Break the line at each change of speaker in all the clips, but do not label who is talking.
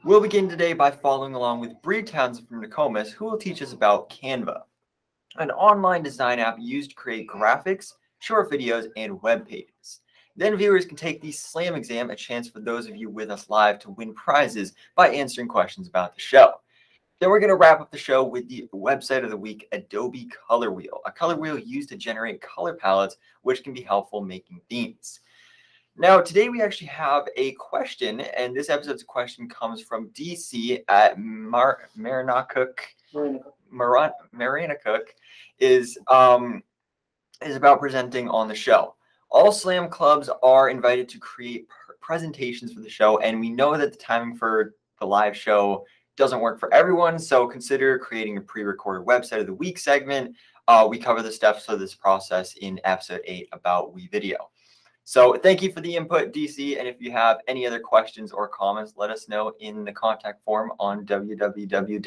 We'll begin today by following along with Bree Townsend from Nokomis, who will teach us about Canva, an online design app used to create graphics, short videos, and web pages. Then viewers can take the SLAM exam, a chance for those of you with us live to win prizes by answering questions about the show. Then we're going to wrap up the show with the website of the week, Adobe Color Wheel, a color wheel used to generate color palettes, which can be helpful making themes. Now, today we actually have a question, and this episode's question comes from DC at Marina Cook is about presenting on the show. All SLAM clubs are invited to create presentations for the show, and we know that the timing for the live show doesn't work for everyone, so consider creating a pre-recorded website of the week segment. We cover the steps of this process in episode 8 about WeVideo. So thank you for the input, DC, and if you have any other questions or comments, let us know in the contact form on www.mlti.me.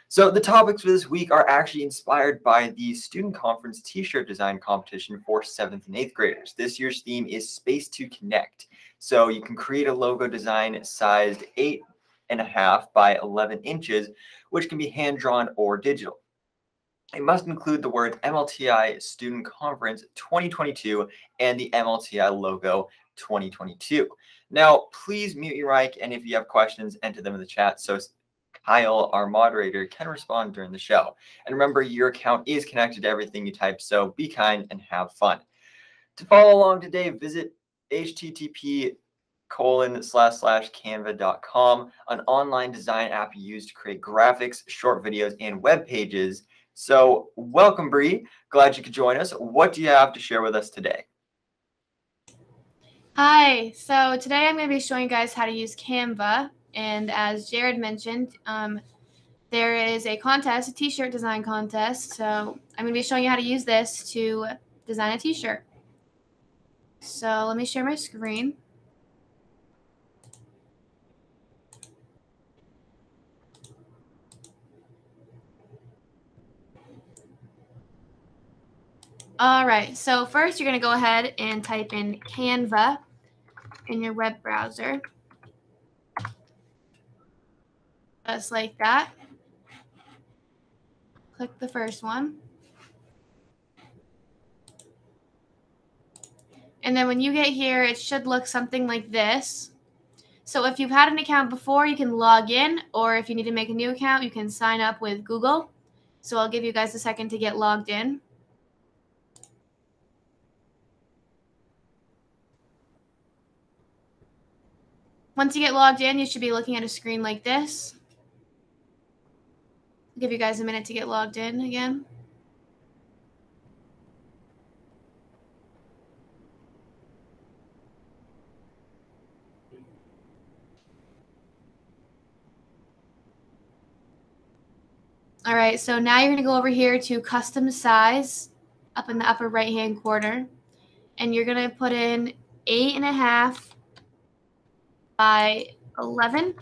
So the topics for this week are actually inspired by the Student Conference t-shirt design competition for 7th and 8th graders. This year's theme is Space to Connect. So you can create a logo design sized 8.5 by 11 inches, which can be hand-drawn or digital. It must include the words MLTI Student Conference 2022 and the MLTI logo 2022. Now, please mute your mic, and if you have questions, enter them in the chat so Kyle, our moderator, can respond during the show. And remember, your account is connected to everything you type, so be kind and have fun. To follow along today, visit http://canva.com, an online design app used to create graphics, short videos, and web pages. So welcome, Bree. Glad you could join us. What do you have to share with us today?
Hi. So today I'm going to be showing you guys how to use Canva. And as Jared mentioned, there is a contest, a t-shirt design contest. So I'm going to be showing you how to use this to design a t-shirt. So let me share my screen. All right, so first you're going to go ahead and type in Canva in your web browser. Just like that. Click the first one. And then when you get here, it should look something like this. So if you've had an account before, you can log in, or if you need to make a new account, you can sign up with Google. So I'll give you guys a second to get logged in. Once you get logged in, you should be looking at a screen like this. I'll give you guys a minute to get logged in again. All right, so now you're going to go over here to custom size up in the upper right-hand corner. And you're going to put in 8.5 by 11.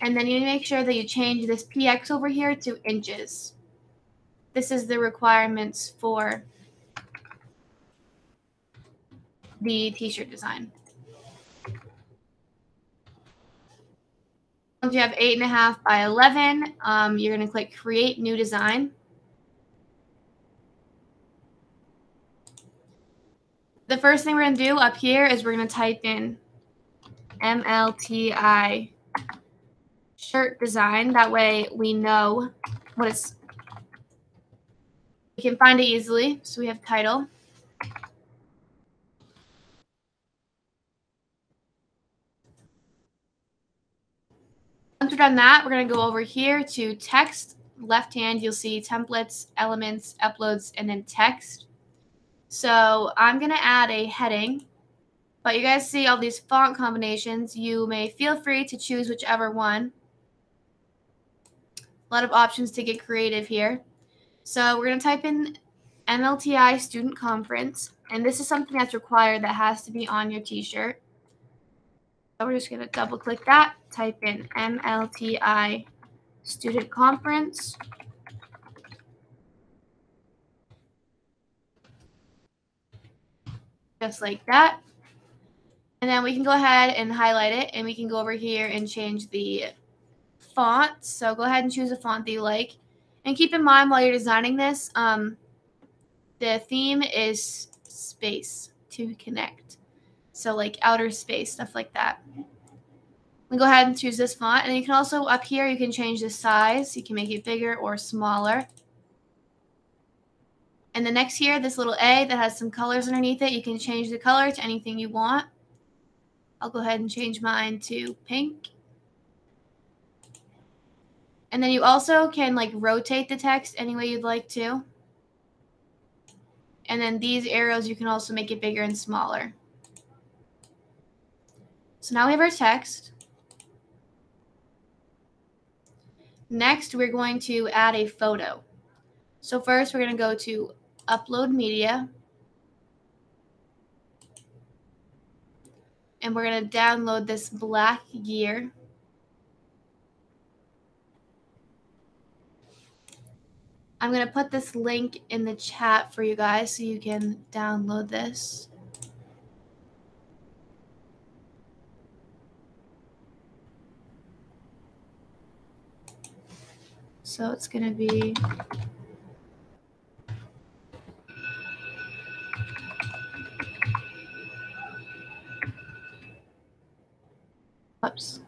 And then you need to make sure that you change this PX over here to inches. This is the requirements for the t-shirt design. Once you have 8.5 by 11, you're going to click Create New Design. The first thing we're going to do up here is we're going to type in MLTI shirt design. That way we know what it's. We can find it easily. So we have title. Once we're done that, we're going to go over here to text. Left hand, you'll see templates, elements, uploads, and then text. So I'm going to add a heading. But you guys see all these font combinations. You may feel free to choose whichever one. A lot of options to get creative here. So we're going to type in MLTI Student Conference. And this is something that's required that has to be on your t-shirt. So we're just going to double click that. Type in MLTI Student Conference. Just like that. And then we can go ahead and highlight it, and we can go over here and change the font. So go ahead and choose a font that you like. And keep in mind while you're designing this, the theme is space to connect. So like outer space, stuff like that. We go ahead and choose this font. And you can also, up here, you can change the size. You can make it bigger or smaller. And then next here, this little A that has some colors underneath it, you can change the color to anything you want. I'll go ahead and change mine to pink. And then you also can like rotate the text any way you'd like to. And then these arrows, you can also make it bigger and smaller. So now we have our text. Next, we're going to add a photo. So first, we're going to go to Upload Media. And we're going to download this black gear. I'm going to put this link in the chat for you guys so you can download this. So it's going to be oops.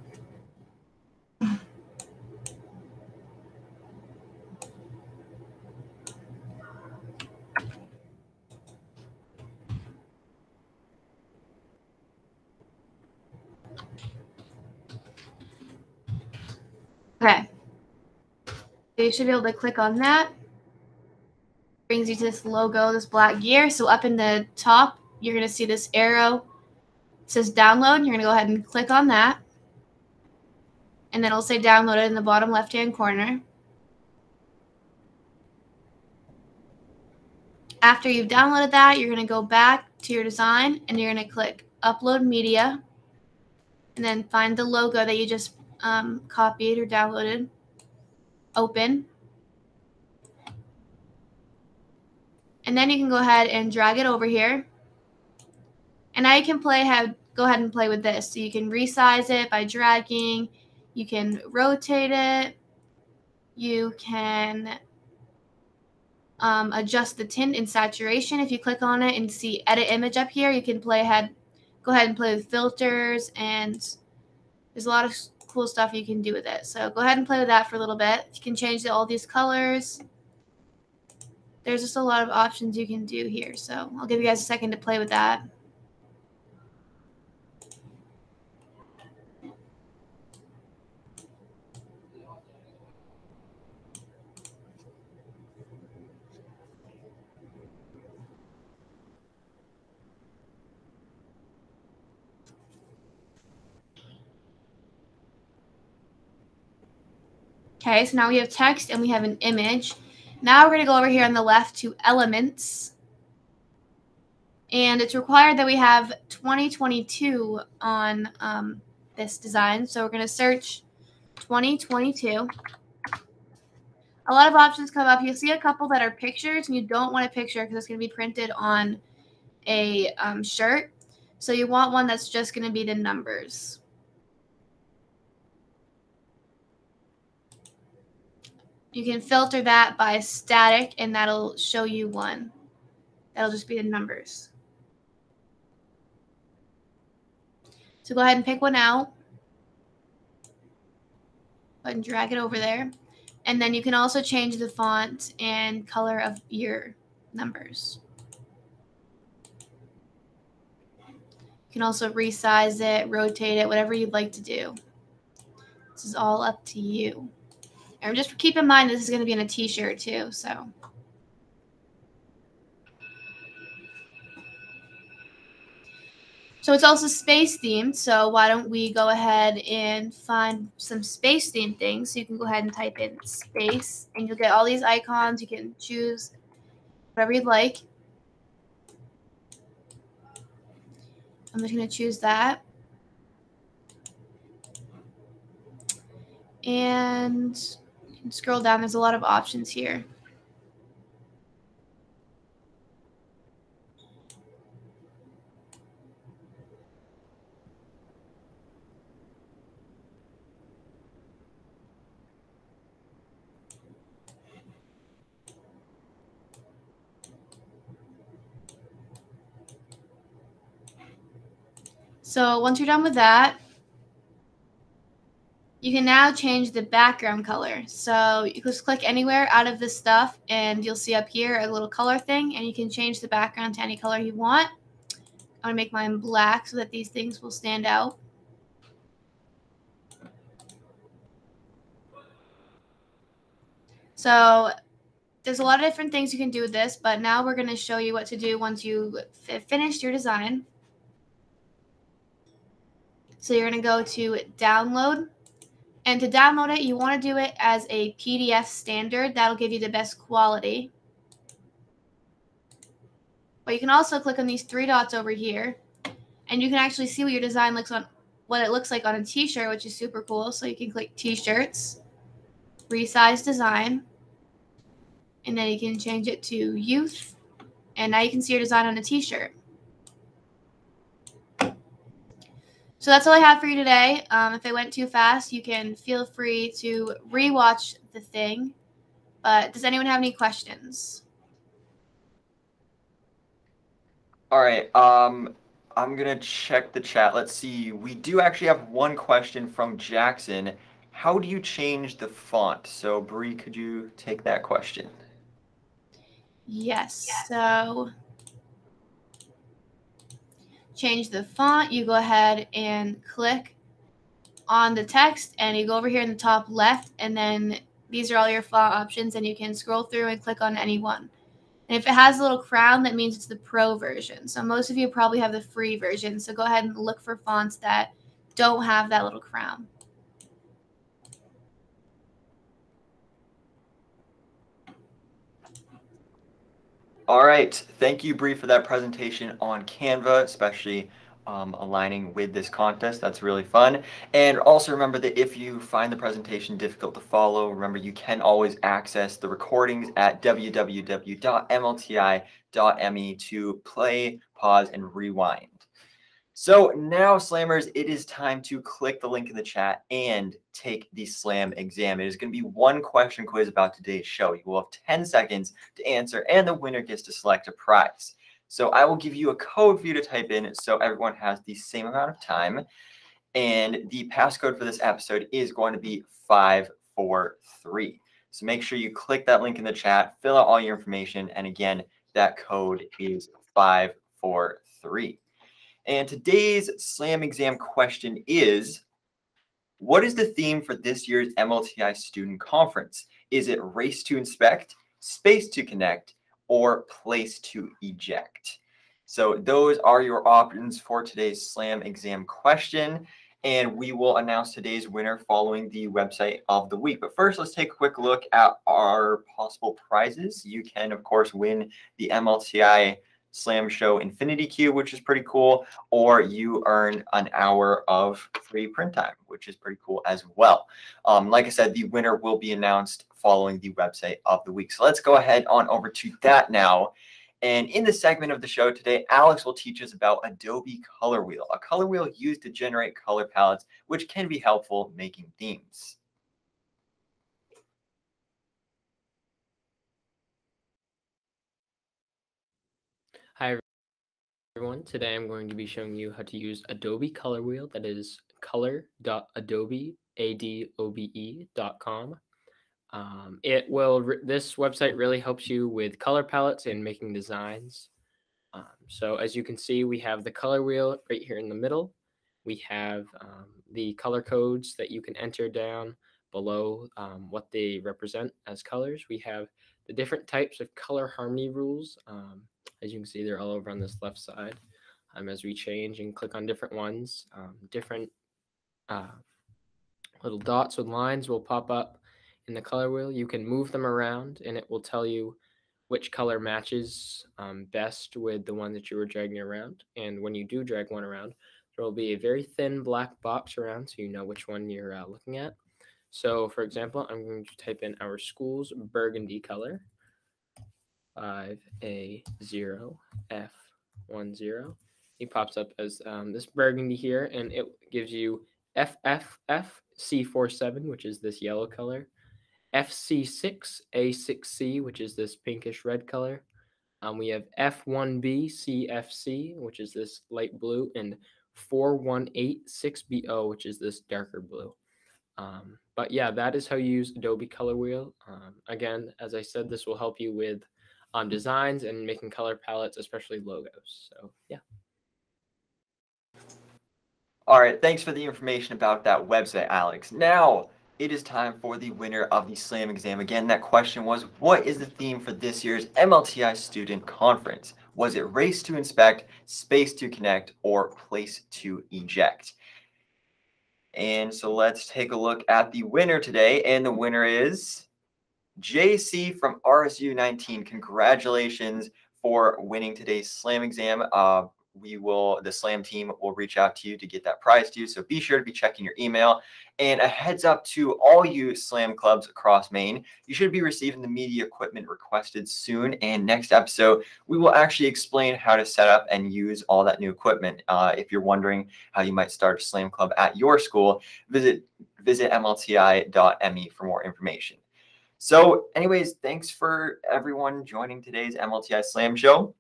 Okay. So you should be able to click on that. Brings you to this logo, this black gear. So up in the top, you're going to see this arrow. It says download. You're going to go ahead and click on that. And then it'll say downloaded in the bottom left-hand corner. After you've downloaded that, you're going to go back to your design and you're going to click Upload Media. And then find the logo that you just copied or downloaded. Open. And then you can go ahead and drag it over here. And now you can go ahead and play with this. So you can resize it by dragging. You can rotate it. You can adjust the tint and saturation. If you click on it and see Edit Image up here, you can go ahead and play with filters. And there's a lot of cool stuff you can do with it. So go ahead and play with that for a little bit. You can change all these colors. There's just a lot of options you can do here. So I'll give you guys a second to play with that. Okay, so now we have text and we have an image. Now we're going to go over here on the left to Elements. And it's required that we have 2022 on this design. So we're going to search 2022. A lot of options come up. You'll see a couple that are pictures, and you don't want a picture because it's going to be printed on a shirt. So you want one that's just going to be the numbers. You can filter that by static, and that'll show you one. That'll just be the numbers. So go ahead and pick one out. Go ahead and drag it over there. And then you can also change the font and color of your numbers. You can also resize it, rotate it, whatever you'd like to do. This is all up to you. And just keep in mind this is going to be in a t-shirt too, so. So it's also space themed, so why don't we go ahead and find some space themed things. So you can go ahead and type in space, and you'll get all these icons. You can choose whatever you'd like. I'm just going to choose that. And you can scroll down. There's a lot of options here. So once you're done with that, you can now change the background color. So you just click anywhere out of this stuff and you'll see up here a little color thing, and you can change the background to any color you want. I'm going to make mine black so that these things will stand out. So there's a lot of different things you can do with this, but now we're going to show you what to do once you finished your design. So you're going to go to download. And to download it, you want to do it as a PDF standard. That'll give you the best quality. But you can also click on these three dots over here, and you can actually see what your design looks on, what it looks like on a t-shirt, which is super cool. So you can click t-shirts, resize design, and then you can change it to youth, and now you can see your design on a t-shirt. So that's all I have for you today. If I went too fast, you can feel free to rewatch the thing. But does anyone have any questions?
All right. I'm gonna check the chat. Let's see. We do actually have one question from Jackson. How do you change the font? So Bree, could you take that question?
Yes. So change the font. You go ahead and click on the text, and you go over here in the top left, and then these are all your font options, and you can scroll through and click on any one. And if it has a little crown, that means it's the pro version. So most of you probably have the free version. So go ahead and look for fonts that don't have that little crown.
All right. Thank you, Bree, for that presentation on Canva, especially aligning with this contest. That's really fun. And also remember that if you find the presentation difficult to follow, remember you can always access the recordings at www.mlti.me to play, pause, and rewind. So now, Slammers, it is time to click the link in the chat and take the SLAM exam. It is going to be one question quiz about today's show. You will have 10 seconds to answer, and the winner gets to select a prize. So I will give you a code for you to type in so everyone has the same amount of time. And the passcode for this episode is going to be 543. So make sure you click that link in the chat, fill out all your information, and again, that code is 543. And today's SLAM exam question is, what is the theme for this year's MLTI student conference? Is it race to inspect, space to connect, or place to eject? So those are your options for today's SLAM exam question. And we will announce today's winner following the website of the week. But first, let's take a quick look at our possible prizes. You can, of course, win the MLTI SLAM Show Infinity Cube, which is pretty cool, or you earn an hour of free print time, which is pretty cool as well. Like I said, the winner will be announced following the website of the week. So let's go ahead on over to that now. And in this segment of the show today, Alex will teach us about Adobe Color Wheel, a color wheel used to generate color palettes, which can be helpful making themes.
Hi everyone, today I'm going to be showing you how to use Adobe Color Wheel, that is color.adobe.com. This website really helps you with color palettes and making designs. So as you can see, we have the color wheel right here in the middle. We have the color codes that you can enter down below what they represent as colors. We have the different types of color harmony rules. As you can see, they're all over on this left side. As we change and click on different ones, different little dots with lines will pop up in the color wheel. You can move them around and it will tell you which color matches best with the one that you were dragging around. And when you do drag one around, there will be a very thin black box around so you know which one you're looking at. So for example, I'm going to type in our school's burgundy color, 5A0F10. It pops up as this burgundy here, and it gives you FFFC47, which is this yellow color, FC6A6C, which is this pinkish red color. We have F1BCFC, which is this light blue, and 418-6BO, which is this darker blue. But yeah, that is how you use Adobe Color Wheel. Again, as I said, this will help you with designs and making color palettes, especially logos. So yeah.
All right, thanks for the information about that website, Alex. Now, it is time for the winner of the SLAM exam. Again, that question was, what is the theme for this year's MLTI Student Conference? Was it Race to Inspect, Space to Connect, or Place to Eject? And so let's take a look at the winner today. And the winner is JC from RSU 19. Congratulations for winning today's SLAM exam. The SLAM team will reach out to you to get that prize to you. So be sure to be checking your email. And a heads up to all you SLAM clubs across Maine, you should be receiving the media equipment requested soon. And next episode, we will actually explain how to set up and use all that new equipment. If you're wondering how you might start a SLAM club at your school, visit mlti.me for more information. So anyways, thanks for everyone joining today's MLTI SLAM show.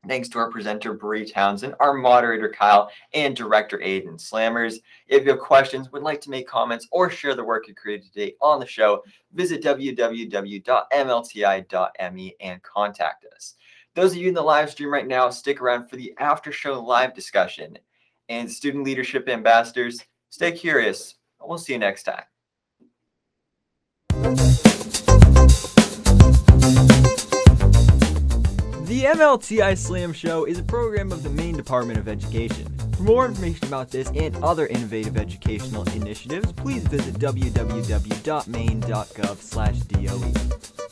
Thanks to our presenter, Bree Townsend, our moderator, Kyle, and director, Aiden. Slammers, if you have questions, would like to make comments, or share the work you created today on the show, visit www.mlti.me and contact us. Those of you in the live stream right now, stick around for the after show live discussion. And student leadership ambassadors, stay curious. We'll see you next time. The MLTI SLAM Show is a program of the Maine Department of Education. For more information about this and other innovative educational initiatives, please visit www.maine.gov/DOE.